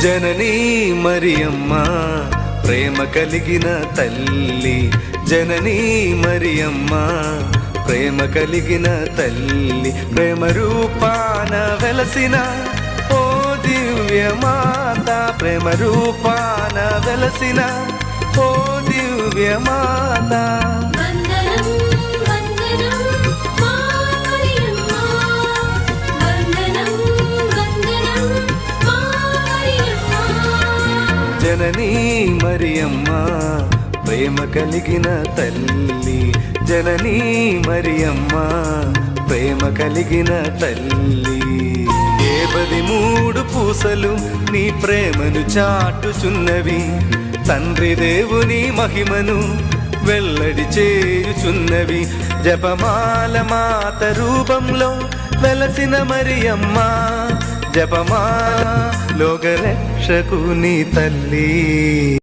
జననీ మరియమ్మ ప్రేమ కలిగిన తల్లి, జననీ మరియమ్మ ప్రేమ కలిగిన తల్లి, ప్రేమ రూపాన వెలసిన ఓ దివ్య మాత, ప్రేమ రూపాన వెలసిన ఓ దివ్య మాత. జననీ మరియమ్మ ప్రేమ కలిగిన తల్లి, జననీ మరియమ్మ ప్రేమ కలిగిన తల్లి. 73 పూసలు నీ ప్రేమను చాటుచున్నవి, తండ్రి దేవుని మహిమను వెల్లడి చేయుచున్నవి. జపమాల మాత రూపంలో వెలసిన మరియమ్మ, జపమాల లోక రక్షకుని తల్లి.